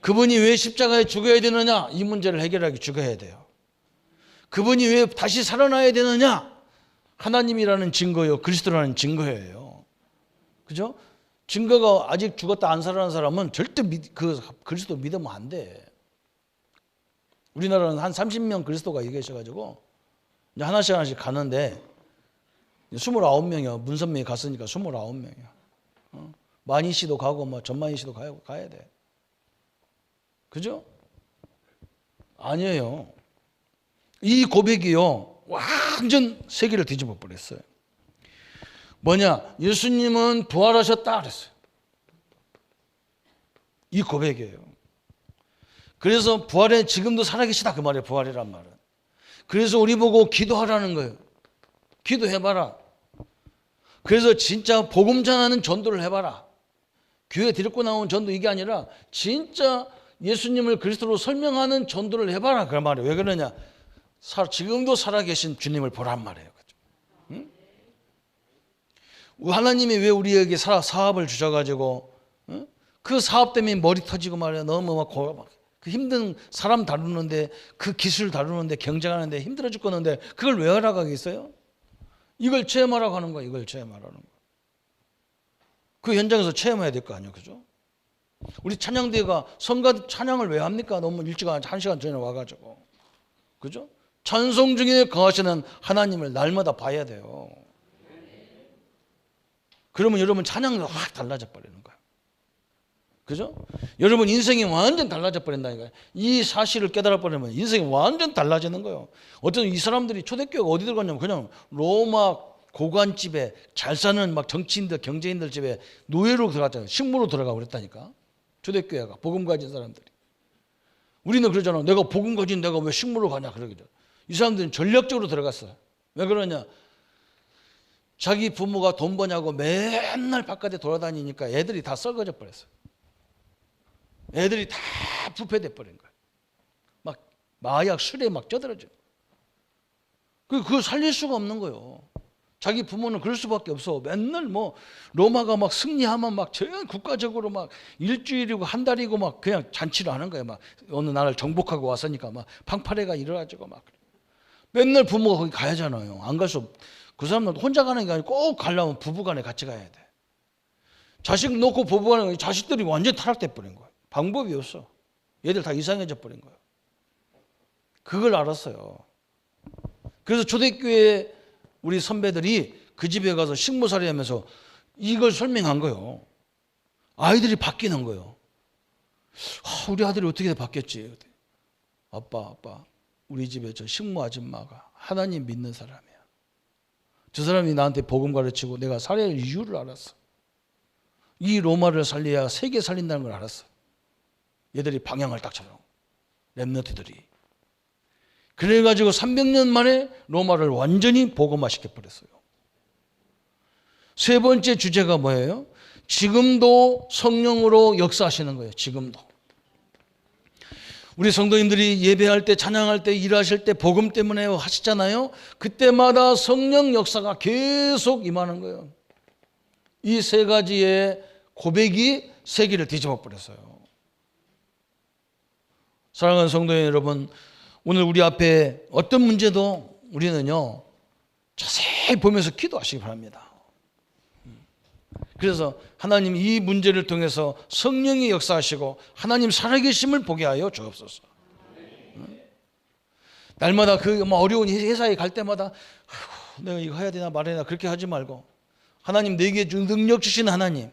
그분이 왜 십자가에 죽어야 되느냐? 이 문제를 해결하기 죽어야 돼요. 그분이 왜 다시 살아나야 되느냐? 하나님이라는 증거요, 그리스도라는 증거예요. 그죠? 증거가 아직 죽었다 안 살아난 사람은 절대 그 그리스도 믿으면 안 돼. 우리나라는 한 30명 그리스도가 계셔가지고 이제 하나씩 가는데 29명이요. 문선명이 갔으니까 29명이야. 만희 씨도 가고 뭐 전만희 씨도 가야 돼. 그죠? 아니에요. 이 고백이요 완전 세계를 뒤집어 버렸어요. 뭐냐? 예수님은 부활하셨다 그랬어요. 이 고백이에요. 그래서 부활에 지금도 살아계시다 그 말이에요. 부활이란 말은. 그래서 우리 보고 기도하라는 거예요. 기도해봐라. 그래서 진짜 복음 전하는 전도를 해봐라. 교회 데리고 나온 전도 이게 아니라 진짜 예수님을 그리스도로 설명하는 전도를 해봐라 그 말이에요. 왜 그러냐? 지금도 살아계신 주님을 보란 말이에요. 응? 하나님이 왜 우리에게 사업을 주셔가지고 응? 그 사업 때문에 머리 터지고 말이야. 너무 막 그 힘든 사람 다루는데 그 기술 다루는데 경쟁하는데 힘들어 죽겠는데 그걸 왜 허락하겠어요? 이걸 체험하라고 하는 거야. 이걸 체험하라는 거야. 그 현장에서 체험해야 될 거 아니에요. 그죠? 우리 찬양대회가 성가 찬양을 왜 합니까? 너무 일찍 1시간 전에 와가지고. 그죠? 찬송 중에 거하시는 하나님을 날마다 봐야 돼요. 그러면 여러분 찬양이 확 달라져 버리는 거예요. 그죠? 여러분 인생이 완전 달라져 버린다니까요. 이 사실을 깨달아 버리면 인생이 완전 달라지는 거예요. 어쨌든 이 사람들이 초대교회가 어디 들어갔냐면 그냥 로마 고관집에 잘 사는 막 정치인들 경제인들 집에 노예로 들어갔잖아요. 식모로 들어가고 그랬다니까. 초대교회가 복음 가진 사람들이. 우리는 그러잖아. 내가 복음 가진 내가 왜 식모로 가냐 그러거든. 이 사람들은 전략적으로 들어갔어요. 왜 그러냐? 자기 부모가 돈 버냐고 맨날 바깥에 돌아다니니까 애들이 다 썩어져 버렸어요. 애들이 다 부패돼 버린 거예요. 막 마약 술에 막 쩌들어져. 그걸 살릴 수가 없는 거예요. 자기 부모는 그럴 수밖에 없어. 맨날 뭐 로마가 막 승리하면 막 전 국가적으로 막 일주일이고 한 달이고 막 그냥 잔치를 하는 거예요. 막 어느 나라를 정복하고 왔으니까 막 팡파레가 일어나지고 막 맨날 부모가 거기 가야잖아요. 안 갈 수 없. 그 사람은 혼자 가는 게 아니고 꼭 가려면 부부간에 같이 가야 돼. 자식 놓고 부부간에 자식들이 완전 타락돼 버린 거예요. 방법이 없어. 얘들 다 이상해져 버린 거예요. 그걸 알았어요. 그래서 초대교회 우리 선배들이 그 집에 가서 식모살이 하면서 이걸 설명한 거예요. 아이들이 바뀌는 거예요. 우리 아들이 어떻게 바뀌었지? 아빠 우리 집에 저 식모 아줌마가 하나님 믿는 사람이야. 저 사람이 나한테 복음 가르치고 내가 살릴 이유를 알았어. 이 로마를 살려야 세계 살린다는 걸 알았어. 얘들이 방향을 딱 잡아. 렘넌트들이. 그래가지고 300년 만에 로마를 완전히 복음화 시켜버렸어요. 세 번째 주제가 뭐예요? 지금도 성령으로 역사하시는 거예요. 지금도. 우리 성도님들이 예배할 때, 찬양할 때, 일하실 때 복음 때문에 하시잖아요. 그때마다 성령 역사가 계속 임하는 거예요. 이 세 가지의 고백이 세계를 뒤집어 버렸어요. 사랑하는 성도 여러분, 오늘 우리 앞에 어떤 문제도 우리는요 자세히 보면서 기도하시기 바랍니다. 그래서 하나님 이 문제를 통해서 성령이 역사하시고 하나님 살아계심을 보게 하여 주옵소서. 날마다 그 어려운 회사에 갈 때마다 아이고, 내가 이거 해야 되나 말해야 되나 그렇게 하지 말고 하나님 내게 능력 주신 하나님,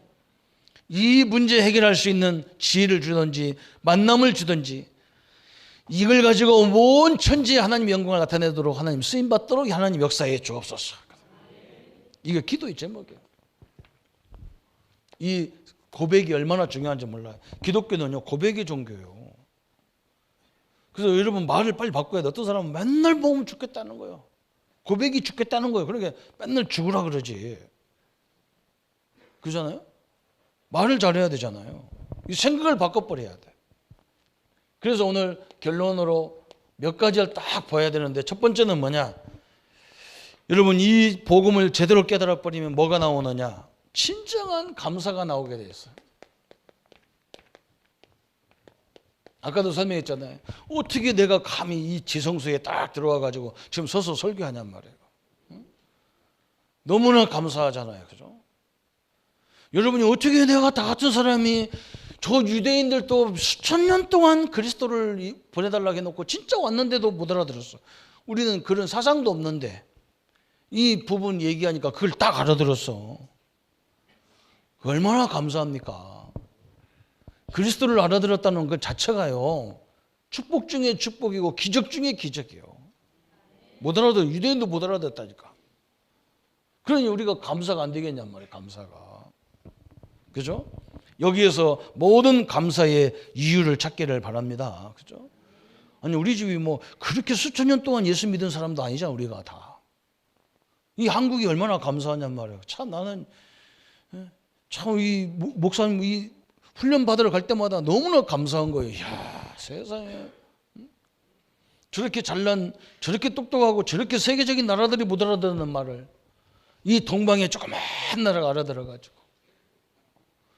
이 문제 해결할 수 있는 지혜를 주든지 만남을 주든지 이걸 가지고 온 천지에 하나님 영광을 나타내도록 하나님 쓰임받도록 하나님 역사해 주옵소서. 이게 기도의 제목이에요. 이 고백이 얼마나 중요한지 몰라요. 기독교는요 고백의 종교예요. 그래서 여러분 말을 빨리 바꿔야 돼. 어떤 사람은 맨날 보면 죽겠다는 거예요. 고백이 죽겠다는 거예요. 그러니까 맨날 죽으라 그러지. 그러잖아요. 말을 잘해야 되잖아요. 이 생각을 바꿔버려야 돼. 그래서 오늘 결론으로 몇 가지를 딱 봐야 되는데, 첫 번째는 뭐냐? 여러분 이 복음을 제대로 깨달아 버리면 뭐가 나오느냐? 진정한 감사가 나오게 돼 있어요. 아까도 설명했잖아요. 어떻게 내가 감히 이 지성소에 딱 들어와 가지고 지금 서서 설교하냔 말이에요. 너무나 감사하잖아요. 그죠? 여러분이 어떻게 내가 다 같은 사람이 저 유대인들도 수천 년 동안 그리스도를 보내달라고 해놓고 진짜 왔는데도 못 알아들었어. 우리는 그런 사상도 없는데 이 부분 얘기하니까 그걸 딱 알아들었어. 얼마나 감사합니까? 그리스도를 알아들었다는 것 자체가요 축복 중에 축복이고 기적 중에 기적이에요. 못 알아들어. 유대인도 못 알아듣다니까. 그러니 우리가 감사가 안 되겠냔 말이에요. 감사가. 그죠? 여기에서 모든 감사의 이유를 찾기를 바랍니다. 그죠? 아니 우리 집이 뭐 그렇게 수천 년 동안 예수 믿은 사람도 아니잖아. 우리가 다. 이 한국이 얼마나 감사하냔 말이에요. 참 나는 참 이 목사님 이 훈련 받으러 갈 때마다 너무나 감사한 거예요. 이야 세상에 저렇게 잘난 저렇게 똑똑하고 저렇게 세계적인 나라들이 못 알아듣는 말을 이 동방의 조그만 나라가 알아들어가지고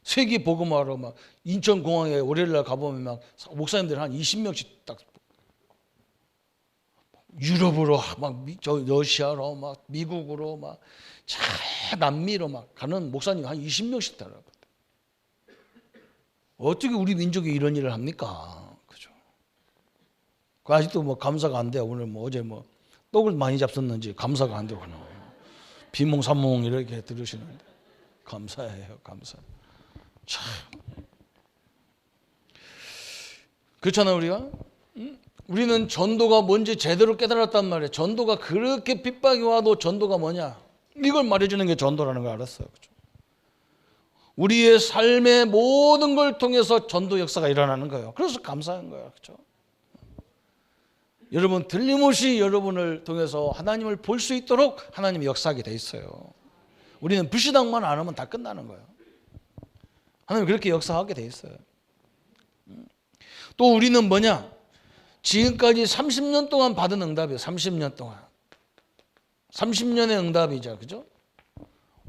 세계 복음화로 막 인천공항에 월요일날 가보면 막 목사님들 한 20명씩 딱 유럽으로 막 러시아로 막 미국으로 막 남미로 막 가는 목사님 한 20명씩 따라가. 어떻게 우리 민족이 이런 일을 합니까? 그죠? 아직도 뭐 감사가 안 돼요. 오늘 뭐 어제 뭐 떡을 많이 잡섰는지 감사가 안 되고 비몽사몽 이렇게 들으시는데 감사해요. 감사. 참 그렇잖아요. 우리가 우리는 전도가 뭔지 제대로 깨달았단 말이에요. 전도가 그렇게 핍박이 와도 전도가 뭐냐? 이걸 말해주는 게 전도라는 걸 알았어요. 그렇죠? 우리의 삶의 모든 걸 통해서 전도 역사가 일어나는 거예요. 그래서 감사한 거예요. 그렇죠? 여러분 틀림없이 여러분을 통해서 하나님을 볼 수 있도록 하나님이 역사하게 돼 있어요. 우리는 불신앙만 안 하면 다 끝나는 거예요. 하나님 그렇게 역사하게 돼 있어요. 또 우리는 뭐냐? 지금까지 30년 동안 받은 응답이에요. 30년 동안. 30년의 응답이죠. 그죠?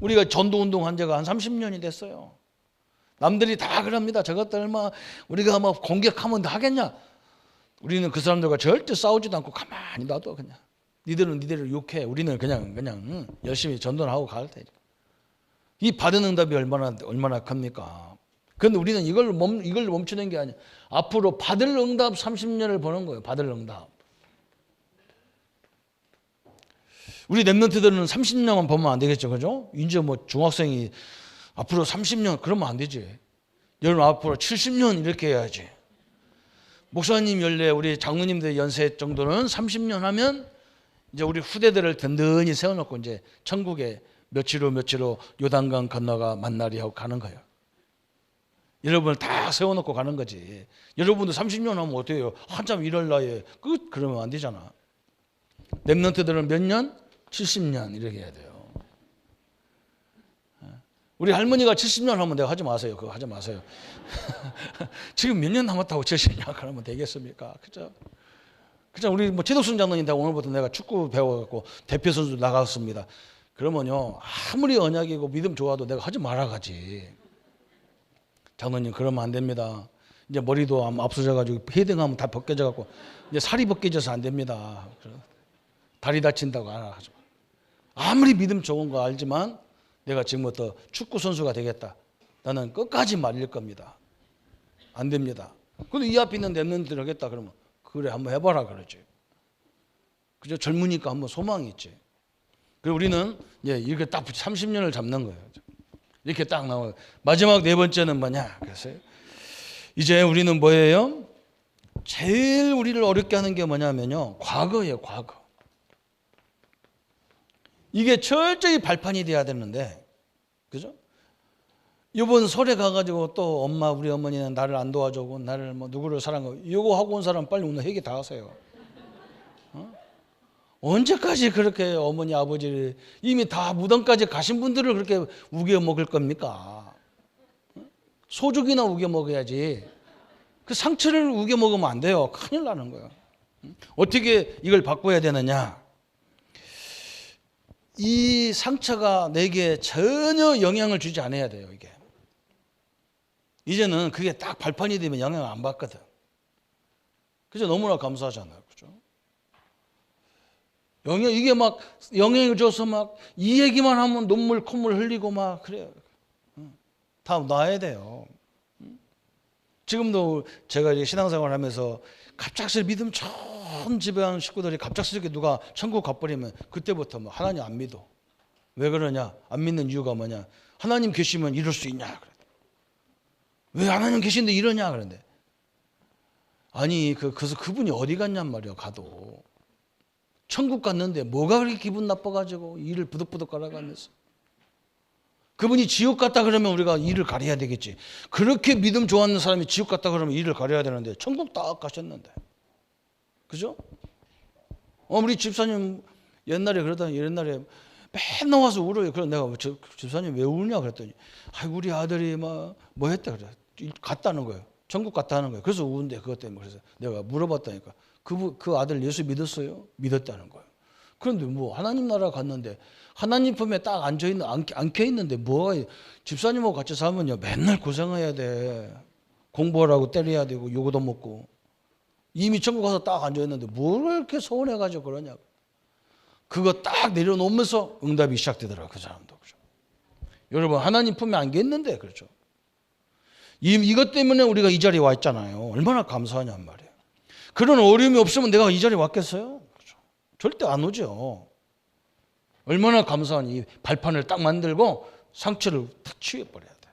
우리가 전도운동 한 지가 한 30년이 됐어요. 남들이 다 그럽니다. 저것들 얼마 우리가 뭐 공격하면 하겠냐? 우리는 그 사람들과 절대 싸우지도 않고 가만히 놔둬 그냥. 니들은 니들을 욕해. 우리는 그냥 열심히 전도를 하고 갈 테니까. 이 받은 응답이 얼마나 큽니까? 그런데 우리는 이걸 멈추는 게 아니야. 앞으로 받을 응답 30년을 보는 거예요. 받을 응답. 우리 랩런트들은 30년만 보면 안 되겠죠. 그죠? 이제 뭐 중학생이 앞으로 30년 그러면 안 되지. 여러분 앞으로 70년 이렇게 해야지. 목사님 연례 우리 장로님들 연세 정도는 30년 하면 이제 우리 후대들을 든든히 세워놓고 이제 천국에 며칠 후 요단강 건너가 만나리 하고 가는 거예요. 여러분을 다 세워놓고 가는 거지. 여러분도 30년 하면 어때요? 한참 일할 나이에 끝 그러면 안 되잖아. 랩런트들은 몇 년? 70년 이렇게 해야 돼요. 우리 할머니가 70년 하면 내가 하지 마세요. 그거 하지 마세요. 지금 몇 년 남았다고 70년 그러면 되겠습니까? 그죠? 그죠? 우리 뭐 최덕순 장로님 오늘부터 내가 축구 배워갖고 대표 선수 나갔습니다. 그러면요, 아무리 언약이고 믿음 좋아도 내가 하지 말아가지. 장로님 그러면 안 됩니다. 이제 머리도 앞서져가지고 헤딩하면 다 벗겨져갖고 이제 살이 벗겨져서 안 됩니다. 다리 다친다고 하지 마. 아무리 믿음 좋은 거 알지만 내가 지금부터 축구 선수가 되겠다. 나는 끝까지 말릴 겁니다. 안 됩니다. 근데 이 앞에 있는 랩런트를 하겠다 그러면 그래 한번 해봐라 그러지. 그죠? 젊으니까 한번 소망이 있지. 그리고 우리는 이렇게 딱 30년을 잡는 거예요. 이렇게 딱 나와요. 마지막 네 번째는 뭐냐? 그래서 이제 우리는 뭐예요? 제일 우리를 어렵게 하는 게 뭐냐면요, 과거예요. 과거. 이게 철저히 발판이 돼야 되는데, 그죠? 이번 설에 가가지고 또 엄마, 우리 어머니는 나를 안 도와주고 나를 뭐 누구를 사랑하고 이거 하고 온 사람 빨리 오늘 회개 다 하세요. 언제까지 그렇게 어머니, 아버지를 이미 다 무덤까지 가신 분들을 그렇게 우겨 먹을 겁니까? 소죽이나 우겨 먹어야지. 그 상처를 우겨 먹으면 안 돼요. 큰일 나는 거예요. 어떻게 이걸 바꿔야 되느냐? 이 상처가 내게 전혀 영향을 주지 않아야 돼요. 이게 이제는 그게 딱 발판이 되면 영향을 안 받거든. 그죠? 너무나 감사하잖아요. 그죠? 이게 막 영향을 줘서 막 이 얘기만 하면 눈물 콧물 흘리고 막 그래요. 다 놔야 돼요. 지금도 제가 이제 신앙생활 하면서 갑작스레 믿음 좋은 집에 한 식구들이 갑작스럽게 누가 천국 가버리면 그때부터 뭐 하나님 안 믿어. 왜 그러냐? 안 믿는 이유가 뭐냐? 하나님 계시면 이럴 수 있냐? 왜 하나님 계신데 이러냐? 그런데 아니 그래서 그분이 어디 갔냔 말이야. 가도 천국 갔는데 뭐가 그렇게 기분 나빠가지고 이를 부득부득 깔아가면서 그분이 지옥 갔다 그러면 우리가 이를 가려야 되겠지. 그렇게 믿음 좋아하는 사람이 지옥 갔다 그러면 이를 가려야 되는데 천국 딱 가셨는데, 그죠? 우리 집사님 옛날에 맨날 와서 울어요. 그래서 내가 집사님 왜 울냐 그랬더니 우리 아들이 뭐 했다 그래. 갔다는 거예요. 천국 갔다는 거예요. 그래서 우는데 그것 때문에. 그래서 내가 물어봤다니까 그 아들 예수 믿었어요? 믿었다는 거예요. 그런데 뭐 하나님 나라 갔는데 하나님 품에 딱 앉혀 있는데 집사님하고 같이 살면요 맨날 고생해야 돼. 공부하라고 때려야 되고 요거도 먹고 이미 천국 가서 딱 앉아 있는데 뭘 이렇게 서운해가지고 그러냐고. 그거 딱 내려놓으면서 응답이 시작되더라고요. 그 사람도. 그렇죠? 여러분 하나님 품에 안겨 있는데 그렇죠. 이것 때문에 우리가 이 자리에 와 있잖아요. 얼마나 감사하냔 말이에요. 그런 어려움이 없으면 내가 이 자리에 왔겠어요? 그렇죠. 절대 안 오죠. 얼마나 감사한 이 발판을 딱 만들고 상처를 탁 치워버려야 돼.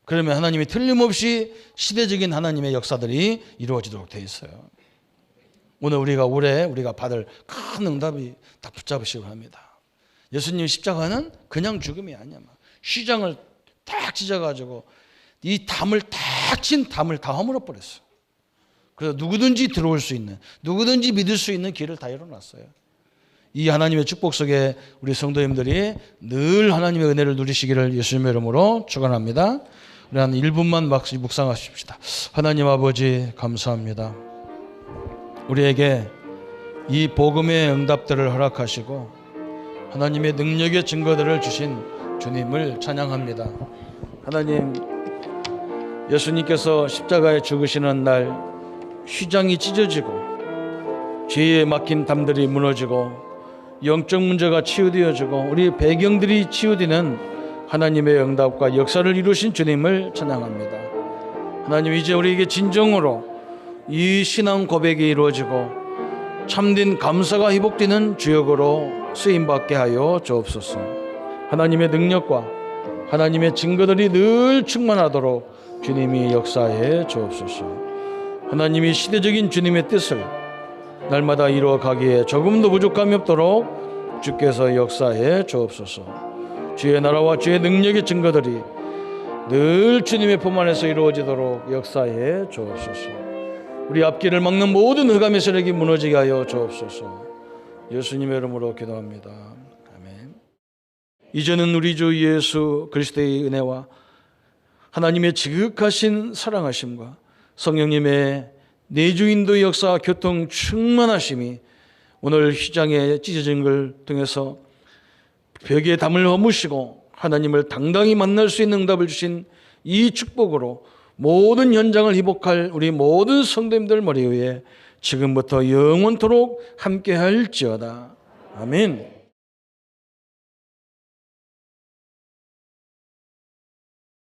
그러면 하나님이 틀림없이 시대적인 하나님의 역사들이 이루어지도록 되어 있어요. 오늘 우리가 받을 큰 응답이 딱 붙잡으시고 합니다. 예수님 십자가는 그냥 죽음이 아니야. 휘장을 딱 찢어가지고 이 담을 다 허물어버렸어요. 그래서 누구든지 들어올 수 있는, 누구든지 믿을 수 있는 길을 다 열어놨어요. 이 하나님의 축복 속에 우리 성도님들이 늘 하나님의 은혜를 누리시기를 예수님의 이름으로 축원합니다. 우리 한 1분만 묵상하십시다. 하나님 아버지 감사합니다. 우리에게 이 복음의 응답들을 허락하시고 하나님의 능력의 증거들을 주신 주님을 찬양합니다. 하나님, 예수님께서 십자가에 죽으시는 날 휘장이 찢어지고 죄에 막힌 담들이 무너지고 영적 문제가 치유되어지고 우리 배경들이 치유되는 하나님의 응답과 역사를 이루신 주님을 찬양합니다. 하나님, 이제 우리에게 진정으로 이 신앙 고백이 이루어지고 참된 감사가 회복되는 주역으로 쓰임받게 하여 주옵소서. 하나님의 능력과 하나님의 증거들이 늘 충만하도록 주님이 역사해 주옵소서. 하나님이 시대적인 주님의 뜻을 날마다 이루어 가기에 조금도 부족함이 없도록 주께서 역사해 주옵소서. 주의 나라와 주의 능력의 증거들이 늘 주님의 품 안에서 이루어지도록 역사해 주옵소서. 우리 앞길을 막는 모든 흑암의 세력이 무너지게 하여 주옵소서. 예수님의 이름으로 기도합니다. 아멘. 이제는 우리 주 예수 그리스도의 은혜와 하나님의 지극하신 사랑하심과 성령님의 내주인도 역사 교통 충만하심이 오늘 휘장에 찢어진 걸 통해서 벽에 담을 허무시고 하나님을 당당히 만날 수 있는 응답을 주신 이 축복으로 모든 현장을 회복할 우리 모든 성도님들 머리 위에 지금부터 영원토록 함께할지어다. 아멘.